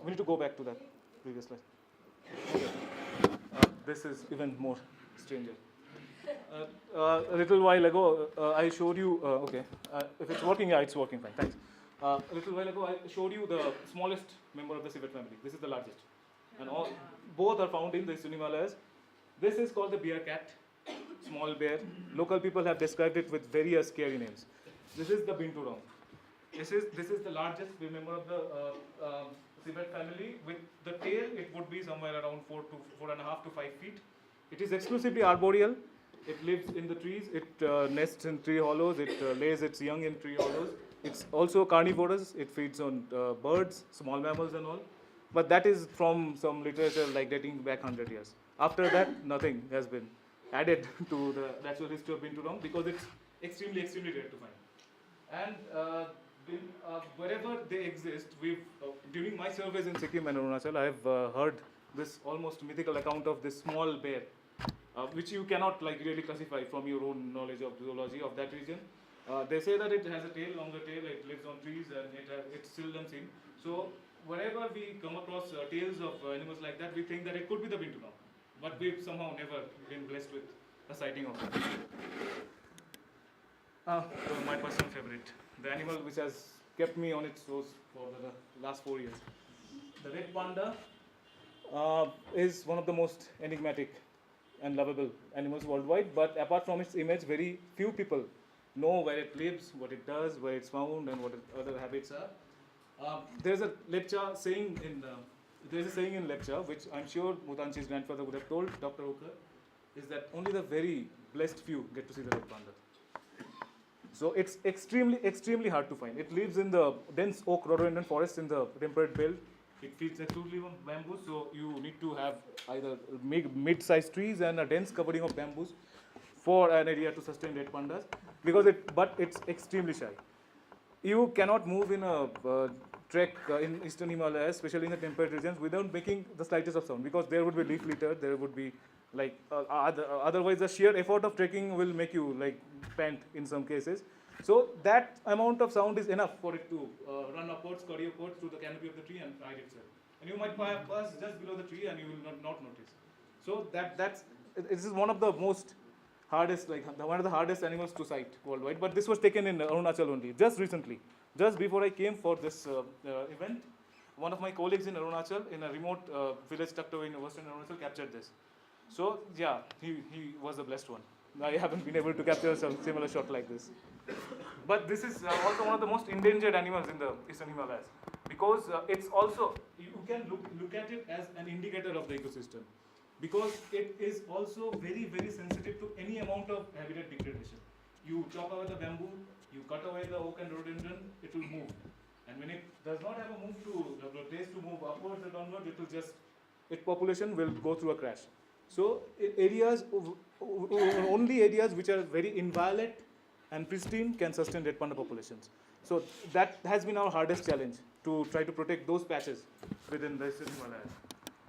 We need to go back to that previous slide. Okay. This is even more stranger. A little while ago, I showed you, okay, if it's working, yeah, it's working fine, thanks. A little while ago, I showed you the smallest member of the civet family. This is the largest. And both are found in the Eastern Himalayas. This is called the bear cat, small bear. Local people have described it with various scary names. This is the Binturong. This is the largest member of the civet family. With the tail, it would be somewhere around 4.5 to 5 feet. It is exclusively arboreal. It lives in the trees. It nests in tree hollows. It lays its young in tree hollows. It's also carnivorous. It feeds on birds, small mammals, and all. But that is from some literature like dating back 100 years. After that, nothing has been added to the natural history of Binturong because it's extremely, extremely rare to find. And wherever they exist, during my surveys in Sikkim and Arunachal, I have heard this almost mythical account of this small bear, which you cannot like really classify from your own knowledge of zoology of that region. They say that it has a tail, longer tail, it lives on trees, and it's seldom seen. So whenever we come across tales of animals like that, we think that it could be the Binturong, but we've somehow never been blessed with a sighting of it. So my personal favorite, the animal which has kept me on its toes for the last 4 years. The red panda is one of the most enigmatic and lovable animals worldwide, but apart from its image, very few people know where it lives, what it does, where it's found, and what its other habits are. There's a Lepcha saying in Lepcha, which I'm sure Mutanchi's grandfather would have told Dr. Hooker, is that only the very blessed few get to see the red panda. So it's extremely, extremely hard to find. It lives in the dense oak rhododendron forest in the temperate belt. It feeds exclusively on bamboo, so you need to have either mid-sized trees and a dense covering of bamboos for an area to sustain red pandas. But it's extremely shy. You cannot move in a trek in Eastern Himalayas, especially in the temperate regions, without making the slightest of sound, because there would be leaf litter, there would be like otherwise the sheer effort of trekking will make you like pant in some cases. So that amount of sound is enough for it to run upwards, scurry upwards through the canopy of the tree and hide itself. And you might pass just below the tree and you will not notice. So this is one of the most hardest, one of the hardest animals to sight worldwide. But this was taken in Arunachal only, just recently. Just before I came for this event, one of my colleagues in Arunachal, in a remote village tucked away in western Arunachal, captured this. So yeah, he was a blessed one. I haven't been able to capture a similar shot like this. But this is also one of the most endangered animals in the Eastern Himalayas, because it's also, you can look at it as an indicator of the ecosystem, because it is also very, very sensitive to any amount of habitat degradation. You chop away the bamboo, you cut away the oak and rhododendron, it will move. And when it does not have a place to move upwards or downwards, its population will go through a crash. So only areas which are very inviolate and pristine can sustain red panda populations. So that has been our hardest challenge, to try to protect those patches within the Eastern Himalayas.